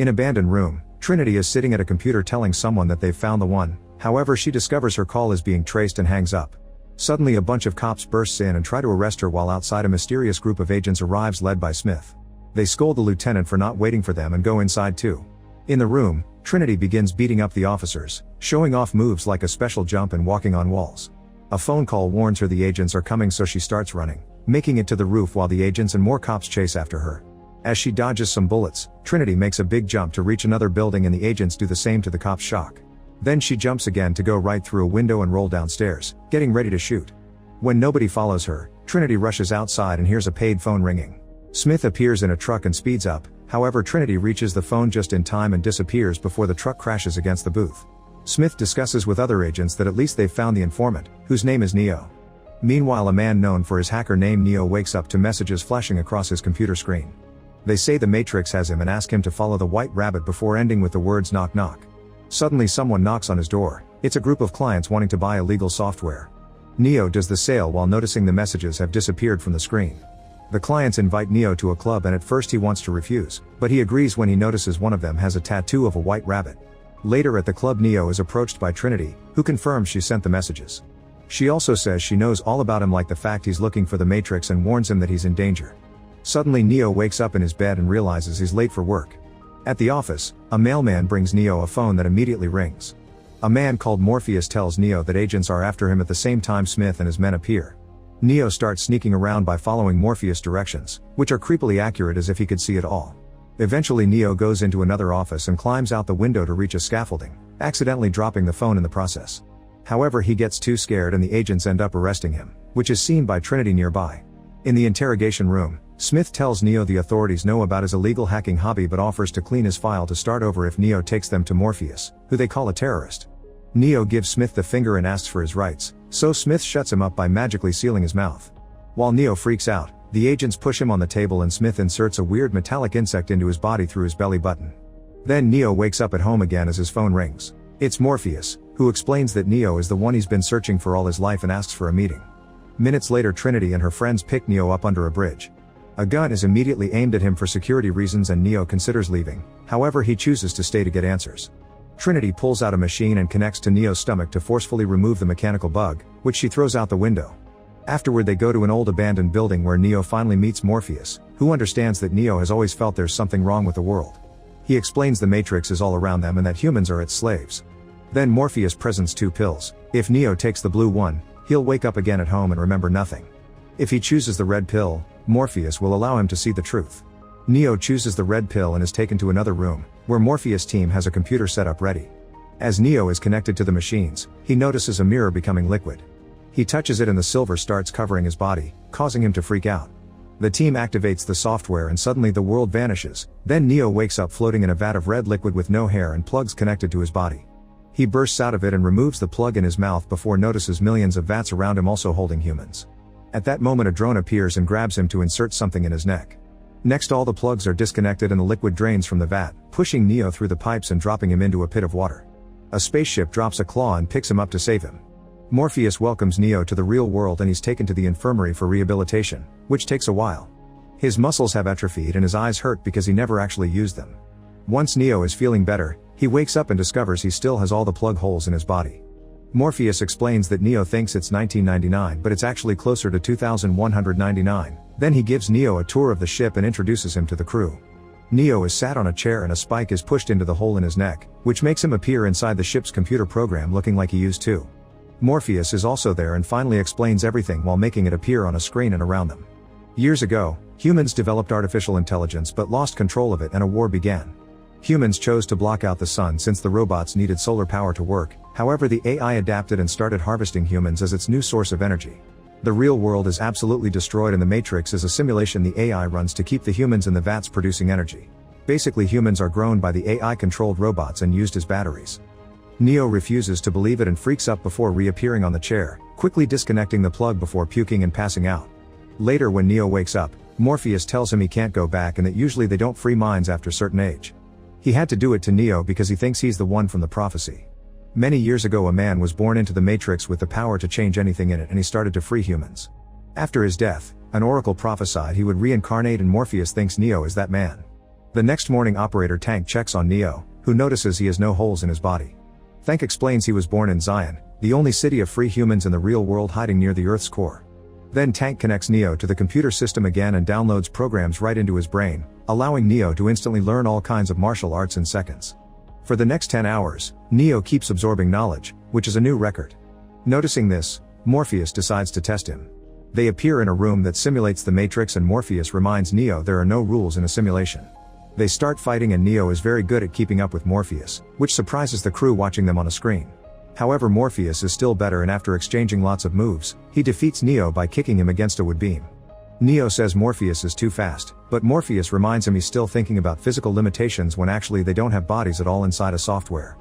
In abandoned room, Trinity is sitting at a computer telling someone that they've found the one, however she discovers her call is being traced and hangs up. Suddenly a bunch of cops bursts in and try to arrest her while outside a mysterious group of agents arrives led by Smith. They scold the lieutenant for not waiting for them and go inside too. In the room, Trinity begins beating up the officers, showing off moves like a special jump and walking on walls. A phone call warns her the agents are coming, so she starts running, making it to the roof while the agents and more cops chase after her. As she dodges some bullets, Trinity makes a big jump to reach another building and the agents do the same to the cops' shock. Then she jumps again to go right through a window and roll downstairs, getting ready to shoot. When nobody follows her, Trinity rushes outside and hears a paid phone ringing. Smith appears in a truck and speeds up, however Trinity reaches the phone just in time and disappears before the truck crashes against the booth. Smith discusses with other agents that at least they've found the informant, whose name is Neo. Meanwhile, a man known for his hacker name Neo wakes up to messages flashing across his computer screen. They say the Matrix has him and ask him to follow the white rabbit before ending with the words knock knock. Suddenly someone knocks on his door. It's a group of clients wanting to buy illegal software. Neo does the sale while noticing the messages have disappeared from the screen. The clients invite Neo to a club and at first he wants to refuse, but he agrees when he notices one of them has a tattoo of a white rabbit. Later at the club, Neo is approached by Trinity, who confirms she sent the messages. She also says she knows all about him, like the fact he's looking for the Matrix, and warns him that he's in danger. Suddenly Neo wakes up in his bed and realizes he's late for work. At the office, a mailman brings Neo a phone that immediately rings. A man called Morpheus tells Neo that agents are after him. At the same time, Smith and his men appear. Neo starts sneaking around by following Morpheus' directions, which are creepily accurate as if he could see it all. Eventually Neo goes into another office and climbs out the window to reach a scaffolding, accidentally dropping the phone in the process. However, he gets too scared and the agents end up arresting him, which is seen by Trinity nearby. In the interrogation room, Smith tells Neo the authorities know about his illegal hacking hobby but offers to clean his file to start over if Neo takes them to Morpheus, who they call a terrorist. Neo gives Smith the finger and asks for his rights, so Smith shuts him up by magically sealing his mouth. While Neo freaks out, the agents push him on the table and Smith inserts a weird metallic insect into his body through his belly button. Then Neo wakes up at home again as his phone rings. It's Morpheus, who explains that Neo is the one he's been searching for all his life and asks for a meeting. Minutes later, Trinity and her friends pick Neo up under a bridge. A gun is immediately aimed at him for security reasons and Neo considers leaving, however he chooses to stay to get answers. Trinity pulls out a machine and connects to Neo's stomach to forcefully remove the mechanical bug, which she throws out the window. Afterward they go to an old abandoned building where Neo finally meets Morpheus, who understands that Neo has always felt there's something wrong with the world. He explains the Matrix is all around them and that humans are its slaves. Then Morpheus presents 2 pills. If Neo takes the blue one, he'll wake up again at home and remember nothing. If he chooses the red pill, Morpheus will allow him to see the truth. Neo chooses the red pill and is taken to another room, where Morpheus' team has a computer set up ready. As Neo is connected to the machines, he notices a mirror becoming liquid. He touches it and the silver starts covering his body, causing him to freak out. The team activates the software and suddenly the world vanishes. Then Neo wakes up floating in a vat of red liquid with no hair and plugs connected to his body. He bursts out of it and removes the plug in his mouth before notices millions of vats around him also holding humans. At that moment a drone appears and grabs him to insert something in his neck. Next, all the plugs are disconnected and the liquid drains from the vat, pushing Neo through the pipes and dropping him into a pit of water. A spaceship drops a claw and picks him up to save him. Morpheus welcomes Neo to the real world and he's taken to the infirmary for rehabilitation, which takes a while. His muscles have atrophied and his eyes hurt because he never actually used them. Once Neo is feeling better, he wakes up and discovers he still has all the plug holes in his body. Morpheus explains that Neo thinks it's 1999 but it's actually closer to 2199. Then he gives Neo a tour of the ship and introduces him to the crew. Neo is sat on a chair and a spike is pushed into the hole in his neck, which makes him appear inside the ship's computer program looking like he used to. Morpheus is also there and finally explains everything while making it appear on a screen and around them. Years ago, humans developed artificial intelligence but lost control of it and a war began. Humans chose to block out the sun since the robots needed solar power to work, however the AI adapted and started harvesting humans as its new source of energy. The real world is absolutely destroyed and the Matrix is a simulation the AI runs to keep the humans in the vats producing energy. Basically, humans are grown by the AI-controlled robots and used as batteries. Neo refuses to believe it and freaks up before reappearing on the chair, quickly disconnecting the plug before puking and passing out. Later, when Neo wakes up, Morpheus tells him he can't go back and that usually they don't free minds after a certain age. He had to do it to Neo because he thinks he's the one from the prophecy. Many years ago a man was born into the Matrix with the power to change anything in it and he started to free humans. After his death, an oracle prophesied he would reincarnate and Morpheus thinks Neo is that man. The next morning operator Tank checks on Neo, who notices he has no holes in his body. Tank explains he was born in Zion, the only city of free humans in the real world hiding near the Earth's core. Then Tank connects Neo to the computer system again and downloads programs right into his brain, allowing Neo to instantly learn all kinds of martial arts in seconds. For the next 10 hours, Neo keeps absorbing knowledge, which is a new record. Noticing this, Morpheus decides to test him. They appear in a room that simulates the Matrix and Morpheus reminds Neo there are no rules in a simulation. They start fighting and Neo is very good at keeping up with Morpheus, which surprises the crew watching them on a screen. However, Morpheus is still better and after exchanging lots of moves, he defeats Neo by kicking him against a wood beam. Neo says Morpheus is too fast, but Morpheus reminds him he's still thinking about physical limitations when actually they don't have bodies at all inside a software.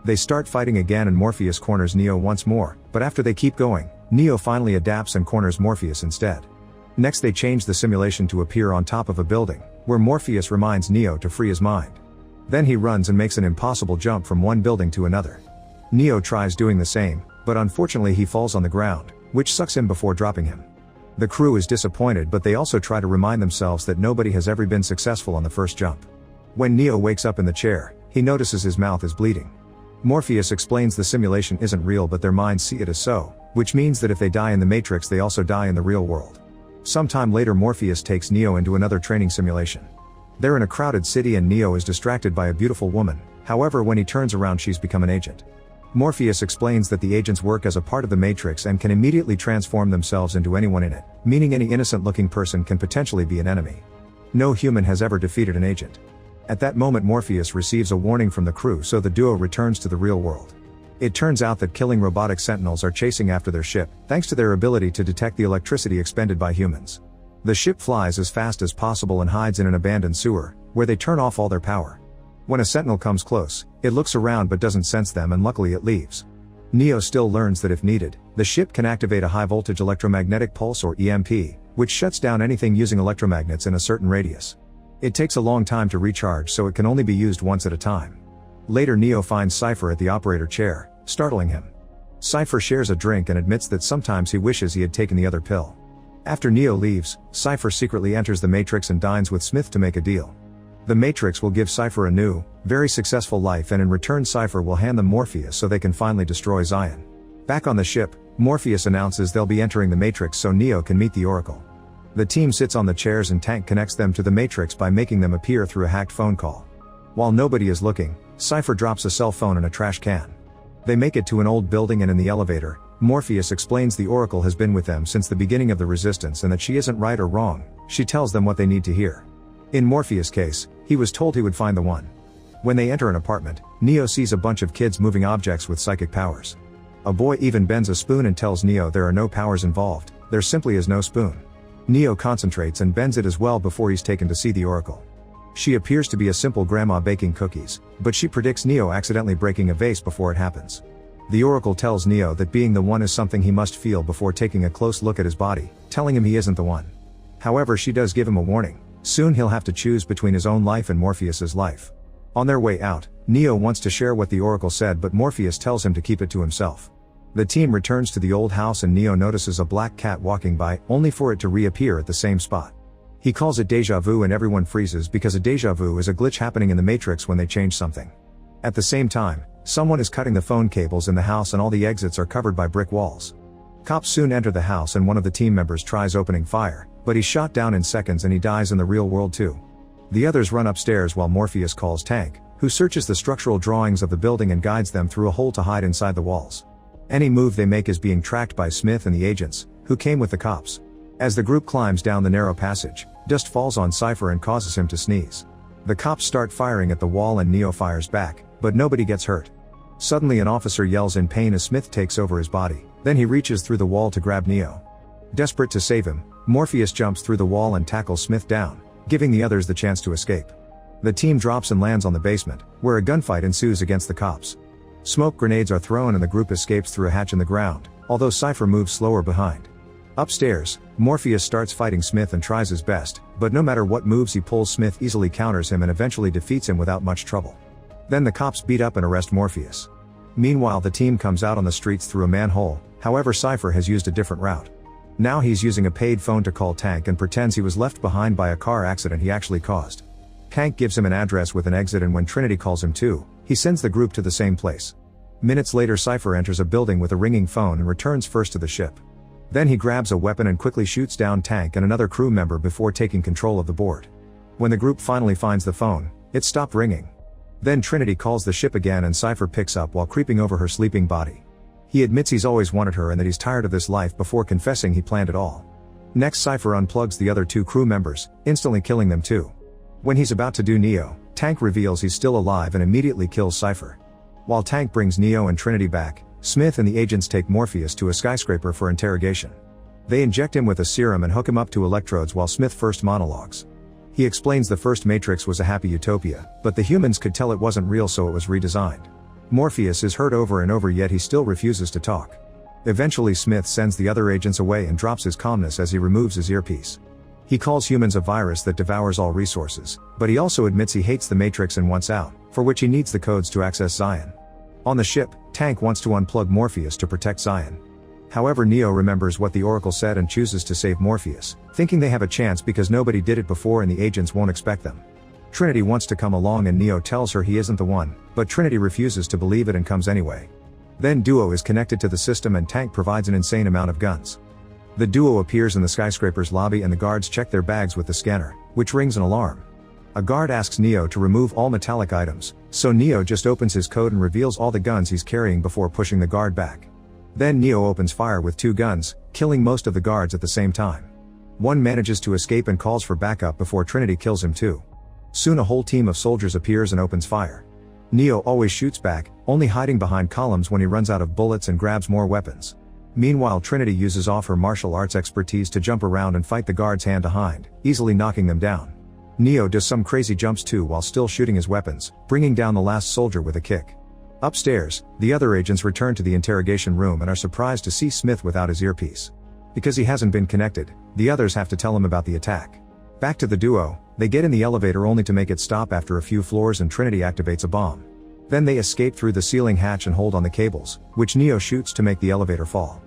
They start fighting again and Morpheus corners Neo once more, but after they keep going, Neo finally adapts and corners Morpheus instead. Next they change the simulation to appear on top of a building, where Morpheus reminds Neo to free his mind. Then he runs and makes an impossible jump from one building to another. Neo tries doing the same, but unfortunately he falls on the ground, which sucks him before dropping him. The crew is disappointed but they also try to remind themselves that nobody has ever been successful on the first jump. When Neo wakes up in the chair, he notices his mouth is bleeding. Morpheus explains the simulation isn't real but their minds see it as so, which means that if they die in the Matrix they also die in the real world. Sometime later Morpheus takes Neo into another training simulation. They're in a crowded city and Neo is distracted by a beautiful woman, however when he turns around she's become an agent. Morpheus explains that the agents work as a part of the Matrix and can immediately transform themselves into anyone in it, meaning any innocent-looking person can potentially be an enemy. No human has ever defeated an agent. At that moment Morpheus receives a warning from the crew so the duo returns to the real world. It turns out that killing robotic sentinels are chasing after their ship, thanks to their ability to detect the electricity expended by humans. The ship flies as fast as possible and hides in an abandoned sewer, where they turn off all their power. When a sentinel comes close, it looks around but doesn't sense them and luckily it leaves. Neo still learns that if needed, the ship can activate a high-voltage electromagnetic pulse or EMP, which shuts down anything using electromagnets in a certain radius. It takes a long time to recharge so it can only be used once at a time. Later Neo finds Cypher at the operator chair, startling him. Cypher shares a drink and admits that sometimes he wishes he had taken the other pill. After Neo leaves, Cypher secretly enters the Matrix and dines with Smith to make a deal. The Matrix will give Cypher a new, very successful life and in return Cypher will hand them Morpheus so they can finally destroy Zion. Back on the ship, Morpheus announces they'll be entering the Matrix so Neo can meet the Oracle. The team sits on the chairs and Tank connects them to the Matrix by making them appear through a hacked phone call. While nobody is looking, Cypher drops a cell phone in a trash can. They make it to an old building and in the elevator, Morpheus explains the Oracle has been with them since the beginning of the Resistance and that she isn't right or wrong, she tells them what they need to hear. In Morpheus' case, he was told he would find the one. When they enter an apartment, Neo sees a bunch of kids moving objects with psychic powers. A boy even bends a spoon and tells Neo there are no powers involved, there simply is no spoon. Neo concentrates and bends it as well before he's taken to see the Oracle. She appears to be a simple grandma baking cookies, but she predicts Neo accidentally breaking a vase before it happens. The Oracle tells Neo that being the one is something he must feel before taking a close look at his body, telling him he isn't the one. However, she does give him a warning. Soon he'll have to choose between his own life and Morpheus's life. On their way out, Neo wants to share what the Oracle said but Morpheus tells him to keep it to himself. The team returns to the old house and Neo notices a black cat walking by, only for it to reappear at the same spot. He calls it deja vu and everyone freezes because a deja vu is a glitch happening in the Matrix when they change something. At the same time, someone is cutting the phone cables in the house and all the exits are covered by brick walls. Cops soon enter the house and one of the team members tries opening fire, but he's shot down in seconds and he dies in the real world too. The others run upstairs while Morpheus calls Tank, who searches the structural drawings of the building and guides them through a hole to hide inside the walls. Any move they make is being tracked by Smith and the agents, who came with the cops. As the group climbs down the narrow passage, dust falls on Cypher and causes him to sneeze. The cops start firing at the wall and Neo fires back, but nobody gets hurt. Suddenly an officer yells in pain as Smith takes over his body, then he reaches through the wall to grab Neo. Desperate to save him, Morpheus jumps through the wall and tackles Smith down, giving the others the chance to escape. The team drops and lands on the basement, where a gunfight ensues against the cops. Smoke grenades are thrown and the group escapes through a hatch in the ground, although Cypher moves slower behind. Upstairs, Morpheus starts fighting Smith and tries his best, but no matter what moves he pulls, Smith easily counters him and eventually defeats him without much trouble. Then the cops beat up and arrest Morpheus. Meanwhile the team comes out on the streets through a manhole, however Cypher has used a different route. Now he's using a paid phone to call Tank and pretends he was left behind by a car accident he actually caused. Tank gives him an address with an exit, and when Trinity calls him too, he sends the group to the same place. Minutes later, Cypher enters a building with a ringing phone and returns first to the ship. Then he grabs a weapon and quickly shoots down Tank and another crew member before taking control of the board. When the group finally finds the phone, it stopped ringing. Then Trinity calls the ship again and Cypher picks up while creeping over her sleeping body. He admits he's always wanted her and that he's tired of this life before confessing he planned it all. Next, Cypher unplugs the other two crew members, instantly killing them too. When he's about to do Neo, Tank reveals he's still alive and immediately kills Cypher. While Tank brings Neo and Trinity back, Smith and the agents take Morpheus to a skyscraper for interrogation. They inject him with a serum and hook him up to electrodes while Smith first monologues. He explains the first Matrix was a happy utopia, but the humans could tell it wasn't real, so it was redesigned. Morpheus is heard over and over, yet he still refuses to talk. Eventually Smith sends the other agents away and drops his calmness as he removes his earpiece. He calls humans a virus that devours all resources, but he also admits he hates the Matrix and wants out, for which he needs the codes to access Zion. On the ship, Tank wants to unplug Morpheus to protect Zion. However, Neo remembers what the Oracle said and chooses to save Morpheus, thinking they have a chance because nobody did it before and the agents won't expect them. Trinity wants to come along and Neo tells her he isn't the one, but Trinity refuses to believe it and comes anyway. Then Duo is connected to the system and Tank provides an insane amount of guns. The duo appears in the skyscraper's lobby and the guards check their bags with the scanner, which rings an alarm. A guard asks Neo to remove all metallic items, so Neo just opens his coat and reveals all the guns he's carrying before pushing the guard back. Then Neo opens fire with two guns, killing most of the guards at the same time. One manages to escape and calls for backup before Trinity kills him too. Soon a whole team of soldiers appears and opens fire. Neo always shoots back, only hiding behind columns when he runs out of bullets and grabs more weapons. Meanwhile, Trinity uses off her martial arts expertise to jump around and fight the guards hand to hand, easily knocking them down. Neo does some crazy jumps too while still shooting his weapons, bringing down the last soldier with a kick. Upstairs, the other agents return to the interrogation room and are surprised to see Smith without his earpiece. Because he hasn't been connected, the others have to tell him about the attack. Back to the duo, they get in the elevator only to make it stop after a few floors and Trinity activates a bomb. Then they escape through the ceiling hatch and hold on the cables, which Neo shoots to make the elevator fall.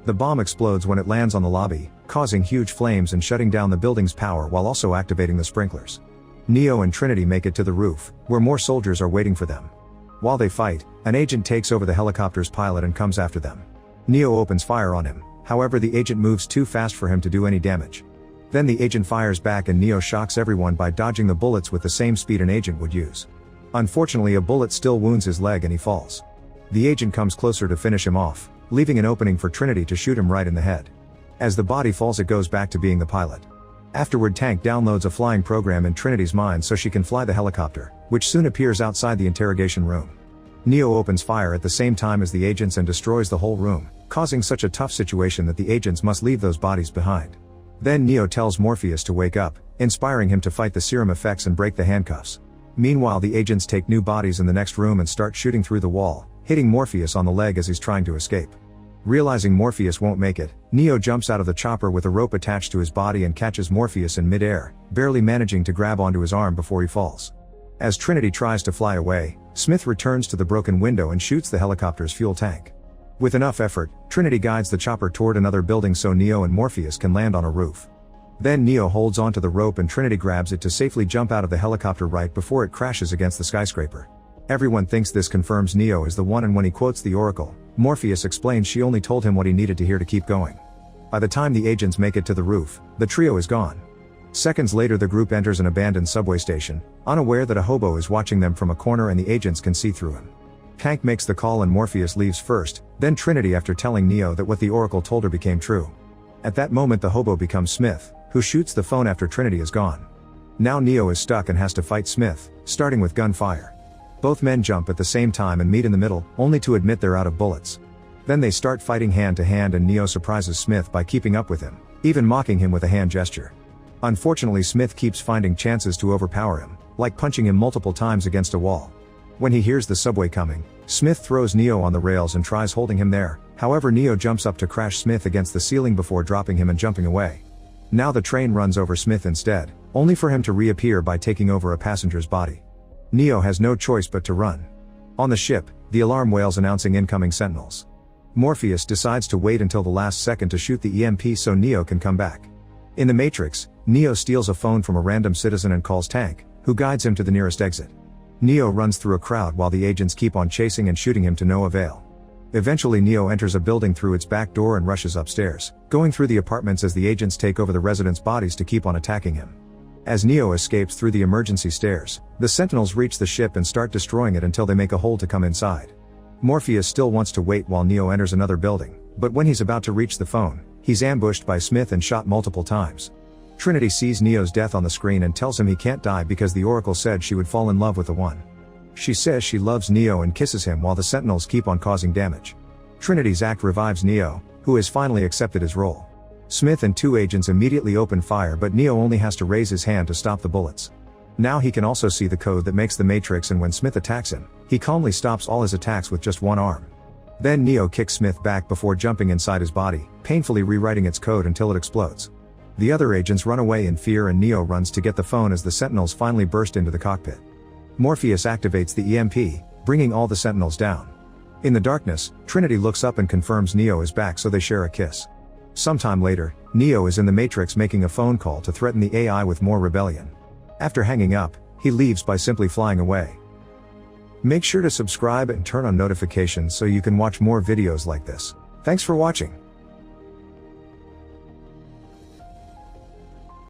The bomb explodes when it lands on the lobby, causing huge flames and shutting down the building's power while also activating the sprinklers. Neo and Trinity make it to the roof, where more soldiers are waiting for them. While they fight, an agent takes over the helicopter's pilot and comes after them. Neo opens fire on him, however the agent moves too fast for him to do any damage. Then the agent fires back and Neo shocks everyone by dodging the bullets with the same speed an agent would use. Unfortunately, a bullet still wounds his leg and he falls. The agent comes closer to finish him off, leaving an opening for Trinity to shoot him right in the head. As the body falls, it goes back to being the pilot. Afterward, Tank downloads a flying program in Trinity's mind so she can fly the helicopter, which soon appears outside the interrogation room. Neo opens fire at the same time as the agents and destroys the whole room, causing such a tough situation that the agents must leave those bodies behind. Then Neo tells Morpheus to wake up, inspiring him to fight the serum effects and break the handcuffs. Meanwhile, the agents take new bodies in the next room and start shooting through the wall, hitting Morpheus on the leg as he's trying to escape. Realizing Morpheus won't make it, Neo jumps out of the chopper with a rope attached to his body and catches Morpheus in mid-air, barely managing to grab onto his arm before he falls. As Trinity tries to fly away, Smith returns to the broken window and shoots the helicopter's fuel tank. With enough effort, Trinity guides the chopper toward another building so Neo and Morpheus can land on a roof. Then Neo holds onto the rope and Trinity grabs it to safely jump out of the helicopter right before it crashes against the skyscraper. Everyone thinks this confirms Neo is the one, and when he quotes the Oracle, Morpheus explains she only told him what he needed to hear to keep going. By the time the agents make it to the roof, the trio is gone. Seconds later, the group enters an abandoned subway station, unaware that a hobo is watching them from a corner and the agents can see through him. Tank makes the call and Morpheus leaves first, then Trinity after telling Neo that what the Oracle told her became true. At that moment, the hobo becomes Smith, who shoots the phone after Trinity is gone. Now Neo is stuck and has to fight Smith, starting with gunfire. Both men jump at the same time and meet in the middle, only to admit they're out of bullets. Then they start fighting hand to hand and Neo surprises Smith by keeping up with him, even mocking him with a hand gesture. Unfortunately, Smith keeps finding chances to overpower him, like punching him multiple times against a wall. When he hears the subway coming, Smith throws Neo on the rails and tries holding him there, however Neo jumps up to crash Smith against the ceiling before dropping him and jumping away. Now the train runs over Smith instead, only for him to reappear by taking over a passenger's body. Neo has no choice but to run. On the ship, the alarm wails announcing incoming sentinels. Morpheus decides to wait until the last second to shoot the EMP so Neo can come back. In the Matrix, Neo steals a phone from a random citizen and calls Tank, who guides him to the nearest exit. Neo runs through a crowd while the agents keep on chasing and shooting him to no avail. Eventually Neo enters a building through its back door and rushes upstairs, going through the apartments as the agents take over the residents' bodies to keep on attacking him. As Neo escapes through the emergency stairs, the Sentinels reach the ship and start destroying it until they make a hole to come inside. Morpheus still wants to wait while Neo enters another building, but when he's about to reach the phone, he's ambushed by Smith and shot multiple times. Trinity sees Neo's death on the screen and tells him he can't die because the Oracle said she would fall in love with the One. She says she loves Neo and kisses him while the Sentinels keep on causing damage. Trinity's act revives Neo, who has finally accepted his role. Smith and 2 agents immediately open fire, but Neo only has to raise his hand to stop the bullets. Now he can also see the code that makes the Matrix, and when Smith attacks him, he calmly stops all his attacks with just one arm. Then Neo kicks Smith back before jumping inside his body, painfully rewriting its code until it explodes. The other agents run away in fear and Neo runs to get the phone as the Sentinels finally burst into the cockpit. Morpheus activates the EMP, bringing all the Sentinels down. In the darkness, Trinity looks up and confirms Neo is back, so they share a kiss. Sometime later, Neo is in the Matrix making a phone call to threaten the AI with more rebellion. After hanging up, he leaves by simply flying away. Make sure to subscribe and turn on notifications so you can watch more videos like this. Thanks for watching.